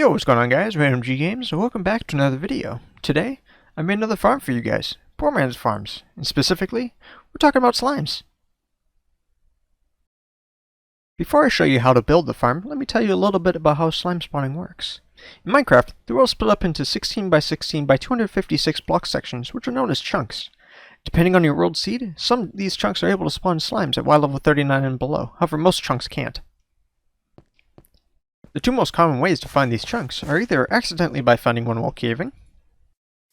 Yo, what's going on guys? Random G Games, and welcome back to another video. Today, I made another farm for you guys. Poor man's farms. And specifically, we're talking about slimes. Before I show you how to build the farm, let me tell you a little bit about how slime spawning works. In Minecraft, the world is split up into 16 by 16 by 256 block sections, which are known as chunks. Depending on your world seed, some of these chunks are able to spawn slimes at Y level 39 and below. However, most chunks can't. The two most common ways to find these chunks are either accidentally by finding one while caving,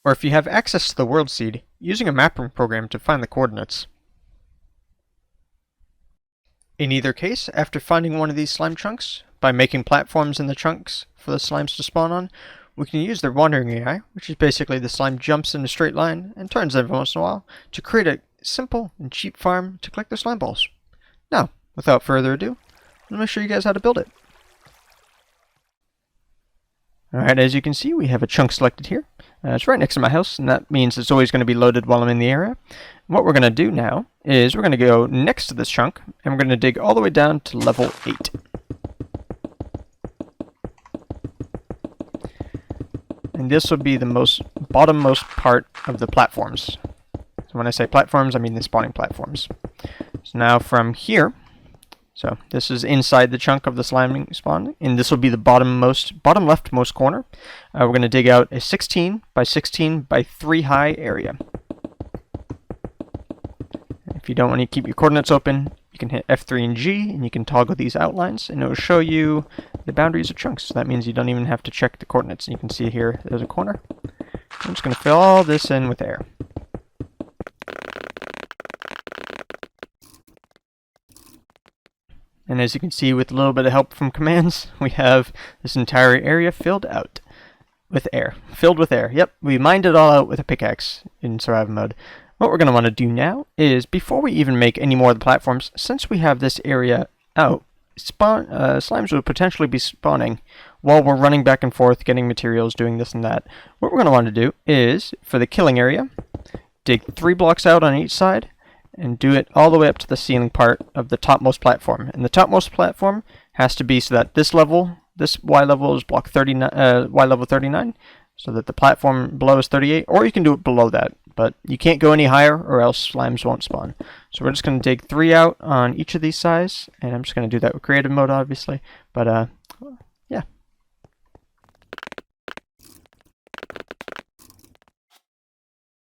or if you have access to the world seed, using a mapping program to find the coordinates. In either case, after finding one of these slime chunks, by making platforms in the chunks for the slimes to spawn on, we can use their wandering AI, which is basically the slime jumps in a straight line and turns every once in a while, to create a simple and cheap farm to collect the slime balls. Now, without further ado, let me show you guys how to build it. Alright, as you can see, we have a chunk selected here. It's right next to my house, and that means it's always going to be loaded while I'm in the area. And what we're going to do now is we're going to go next to this chunk, and we're going to dig all the way down to level 8. And this would be the bottommost part of the platforms. So when I say platforms, I mean the spawning platforms. So now from here, so this is inside the chunk of the slime spawn, and this will be the bottom leftmost corner. We're going to dig out a 16 by 16 by 3 high area. If you don't want to keep your coordinates open, you can hit F3 and G, and you can toggle these outlines, and it will show you the boundaries of chunks. So that means you don't even have to check the coordinates. And you can see here, there's a corner. I'm just going to fill all this in with air. And as you can see, with a little bit of help from commands, we have this entire area filled out with air. Filled with air. Yep, we mined it all out with a pickaxe in survival mode. What we're going to want to do now is, before we even make any more of the platforms, since we have this area out, slimes will potentially be spawning while we're running back and forth, getting materials, doing this and that. What we're going to want to do is, for the killing area, dig 3 blocks out on each side, and do it all the way up to the ceiling part of the topmost platform. And the topmost platform has to be so that this Y level is block 39, Y level 39, so that the platform below is 38, or you can do it below that, but you can't go any higher or else slimes won't spawn. So we're just going to dig 3 out on each of these sides, and I'm just going to do that with creative mode obviously, but yeah.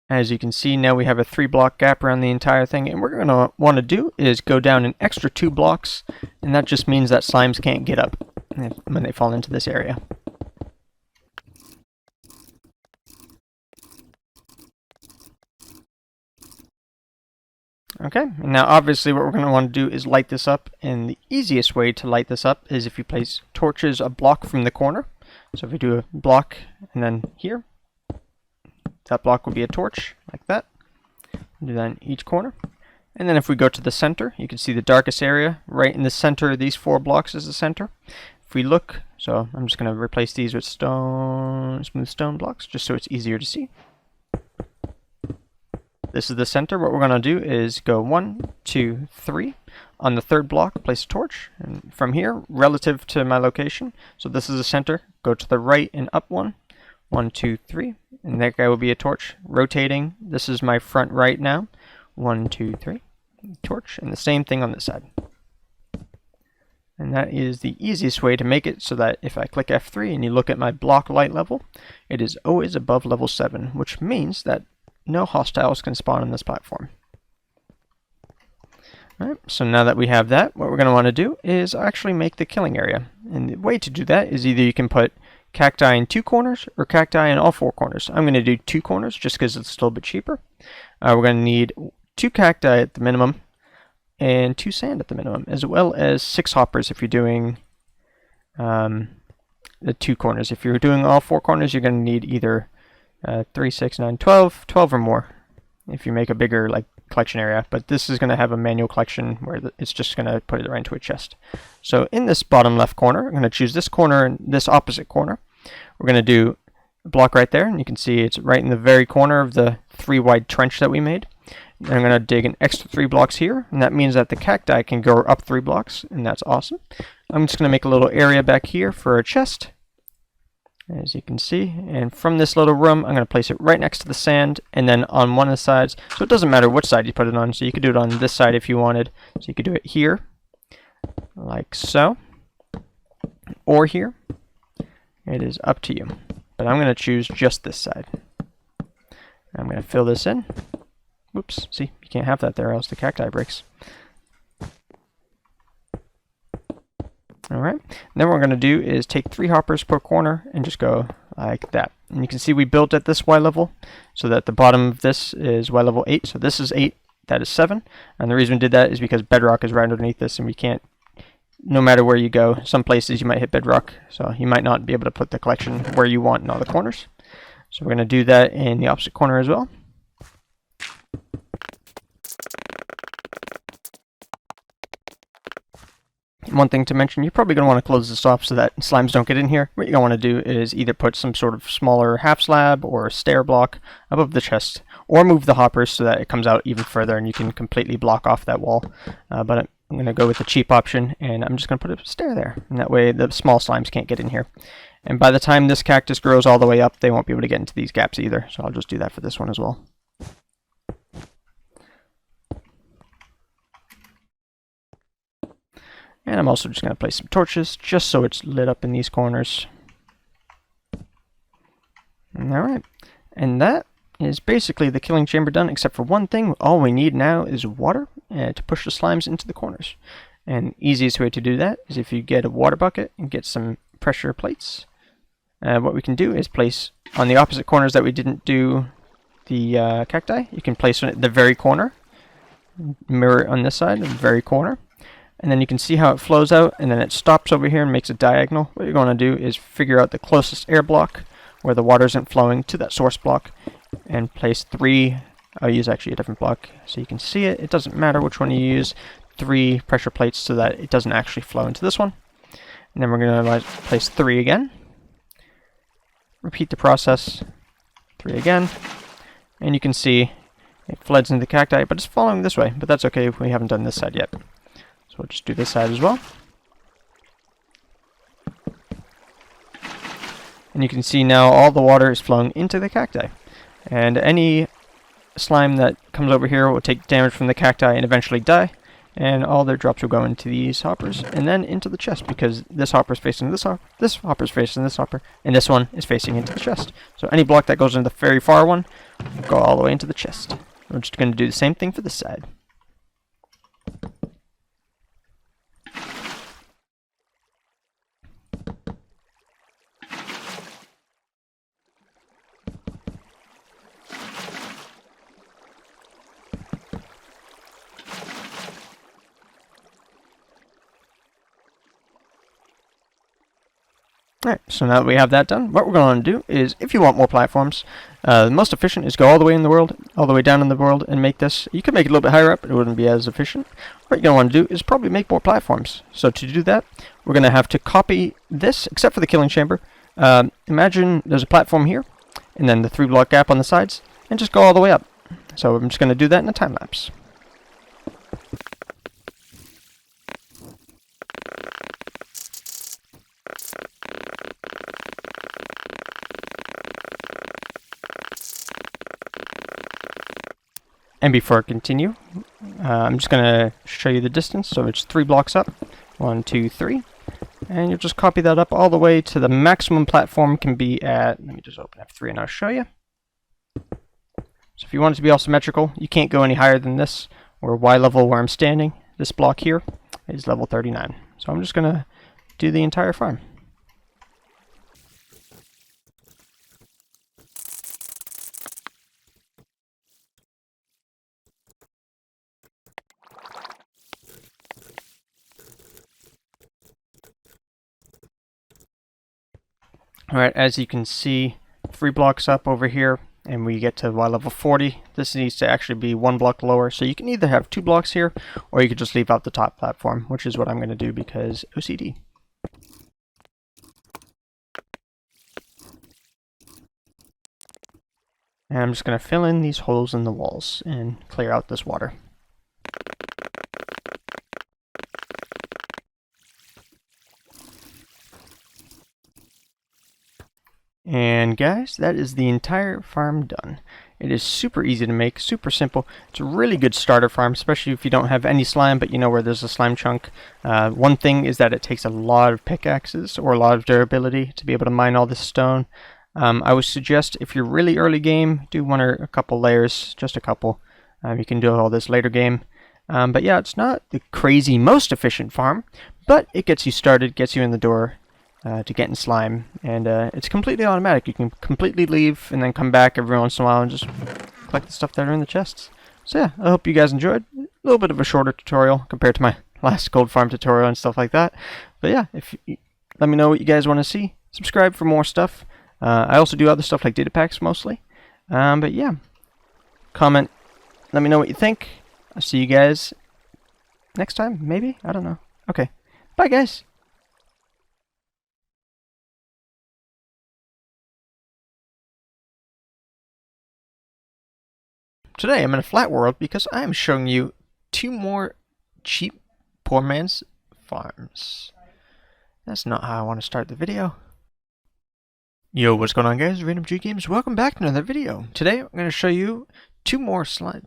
As you can see, now we have a 3 block gap around the entire thing, and what we're going to want to do is go down an extra 2 blocks, and that just means that slimes can't get up when they fall into this area. Okay, and now obviously what we're going to want to do is light this up, and the easiest way to light this up is if you place torches a block from the corner. So if we do a block and then here, that block will be a torch, like that. Do that in each corner. And then if we go to the center, you can see the darkest area. Right in the center of these 4 blocks is the center. If we look, so I'm just going to replace these with smooth stone blocks, just so it's easier to see. This is the center. What we're going to do is go 1, 2, 3. On the 3rd block, place a torch. And from here, relative to my location, so this is the center, go to the right and up 1. 1, 2, 3. And that guy will be a torch. Rotating, this is my front right now. 1, 2, 3. Torch. And the same thing on this side. And that is the easiest way to make it so that if I click F3 and you look at my block light level, it is always above level 7, which means that no hostiles can spawn on this platform. Alright, so now that we have that, what we're going to want to do is actually make the killing area. And the way to do that is either you can put cacti in 2 corners or cacti in all 4 corners. I'm going to do 2 corners just because it's a little bit cheaper. We're going to need 2 cacti at the minimum and 2 sand at the minimum, as well as 6 hoppers if you're doing the 2 corners. If you're doing all 4 corners, you're going to need either 3, 6, 9, 12 or more if you make a bigger collection area, but this is going to have a manual collection where it's just going to put it right into a chest. So in this bottom left corner, I'm going to choose this corner and this opposite corner. We're going to do a block right there, and you can see it's right in the very corner of the 3 wide trench that we made. And I'm going to dig an extra 3 blocks here, and that means that the cacti can go up 3 blocks, and that's awesome. I'm just going to make a little area back here for a chest, as you can see. And from this little room, I'm going to place it right next to the sand, and then on one of the sides. So it doesn't matter which side you put it on. So you could do it on this side if you wanted. So you could do it here, like so, or here. It is up to you. But I'm going to choose just this side. I'm going to fill this in. Whoops, see, you can't have that there, else the cacti breaks. Alright, then what we're going to do is take 3 hoppers per corner and just go like that. And you can see we built at this Y level, so that the bottom of this is Y level 8, so this is 8, that is 7. And the reason we did that is because bedrock is right underneath this, and we can't, no matter where you go, some places you might hit bedrock, so you might not be able to put the collection where you want in all the corners. So we're going to do that in the opposite corner as well. One thing to mention, you're probably going to want to close this off so that slimes don't get in here. What you're going to want to do is either put some sort of smaller half slab or stair block above the chest, or move the hoppers so that it comes out even further and you can completely block off that wall. But I'm going to go with the cheap option, and I'm just going to put a stair there, and that way the small slimes can't get in here. And by the time this cactus grows all the way up, they won't be able to get into these gaps either, so I'll just do that for this one as well. And I'm also just going to place some torches, just so it's lit up in these corners. Alright, and that is basically the killing chamber done, except for one thing. All we need now is water to push the slimes into the corners. And the easiest way to do that is if you get a water bucket and get some pressure plates. What we can do is place on the opposite corners that we didn't do the cacti. You can place it at the very corner, mirror it on this side, the very corner. And then you can see how it flows out, and then it stops over here and makes a diagonal. What you're going to do is figure out the closest air block where the water isn't flowing to that source block, and place 3. I'll use actually a different block so you can see it. It doesn't matter which one you use. 3 pressure plates so that it doesn't actually flow into this one. And then we're going to place 3 again. Repeat the process. 3 again. And you can see it floods into the cacti, but it's following this way. But that's okay if we haven't done this side yet. So we'll just do this side as well. And you can see now all the water is flowing into the cacti. And any slime that comes over here will take damage from the cacti and eventually die. And all their drops will go into these hoppers and then into the chest, because this hopper is facing this hopper is facing this hopper, and this one is facing into the chest. So any block that goes into the very far one will go all the way into the chest. We're just going to do the same thing for this side. Alright, so now that we have that done, what we're going to do is, if you want more platforms, the most efficient is go all the way in the world, all the way down in the world, and make this. You could make it a little bit higher up, but it wouldn't be as efficient. What you're going to want to do is probably make more platforms. So to do that, we're going to have to copy this, except for the killing chamber. Imagine there's a platform here, and then the 3-block gap on the sides, and just go all the way up. So I'm just going to do that in a time lapse. And before I continue, I'm just going to show you the distance. So it's 3 blocks up. 1, 2, 3. And you'll just copy that up all the way to the maximum platform can be at, let me just open F3 and I'll show you. So if you want it to be all symmetrical, you can't go any higher than this, or Y level where I'm standing. This block here is level 39. So I'm just going to do the entire farm. Alright, as you can see, 3 blocks up over here, and we get to Y level 40. This needs to actually be 1 block lower, so you can either have 2 blocks here, or you could just leave out the top platform, which is what I'm going to do because OCD. And I'm just going to fill in these holes in the walls and clear out this water. And guys, that is the entire farm done. It is super easy to make, super simple. It's a really good starter farm, especially if you don't have any slime, but you know where there's a slime chunk. One thing is that it takes a lot of pickaxes or a lot of durability to be able to mine all this stone. I would suggest if you're really early game, do one or a couple layers, just a couple. You can do all this later game. But yeah, it's not the crazy most efficient farm, but it gets you started, gets you in the door to get in slime, and it's completely automatic. You can completely leave and then come back every once in a while and just collect the stuff that are in the chests. So yeah, I hope you guys enjoyed. A little bit of a shorter tutorial compared to my last gold farm tutorial and stuff like that. But yeah, let me know what you guys want to see. Subscribe for more stuff. I also do other stuff like data packs mostly. But yeah, comment. Let me know what you think. I'll see you guys next time, maybe? I don't know. Okay. Bye, guys. Today I'm in a flat world because I am showing you 2 more cheap poor man's farms. That's not how I want to start the video. Yo, what's going on, guys? Random G Games. Welcome back to another video. Today I'm going to show you 2 more poor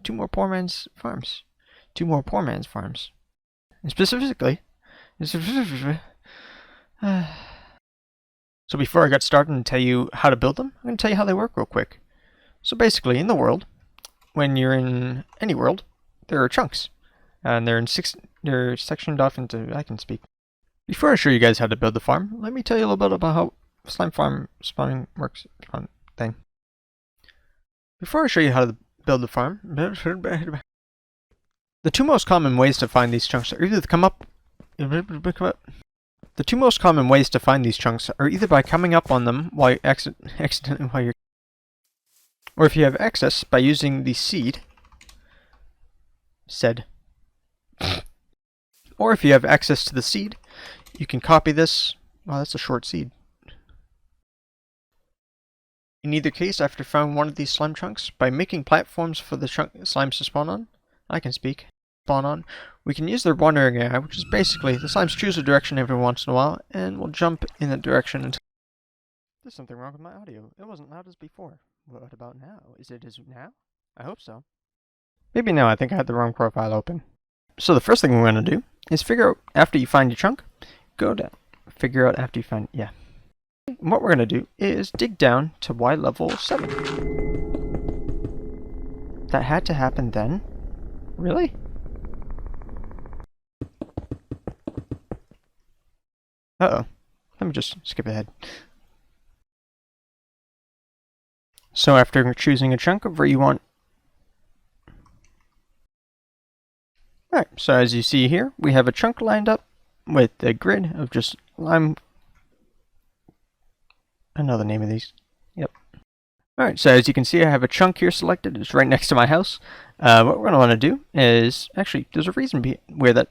man's farms. 2 more poor man's farms. And specifically, so before I get started and tell you how to build them, I'm going to tell you how they work real quick. So basically, in the world, when you're in any world, there are chunks, and they're sectioned off into. I can speak. Before I show you guys how to build the farm, let me tell you a little bit about how slime farm spawning works. Thing. Before I show you how to build the farm, the 2 most common ways to find these chunks are either to come up. The 2 most common ways to find these chunks are either by coming up on them while you accidentally while you're, or if you have access by using the seed. Or if you have access to the seed, you can copy this. Wow, that's a short seed. In either case, after found one of these slime chunks, by making platforms for the slimes to spawn on, we can use their wandering area, which is basically the slimes choose a direction every once in a while, and will jump in that direction until. There's something wrong with my audio. It wasn't loud as before. What about now? Is it as now? I hope so. Maybe now. I think I had the wrong profile open. So the first thing we're going to do is figure out, after you find your chunk, figure out after you find, yeah. What we're going to do is dig down to Y level 7. That had to happen then? Really? Uh-oh. Let me just skip ahead. So after choosing a chunk of where you want. Alright, so as you see here, we have a chunk lined up with a grid of just lime. I know the name of these. Yep. Alright, so as you can see, I have a chunk here selected. It's right next to my house. What we're going to want to do is, actually, there's a reason where that.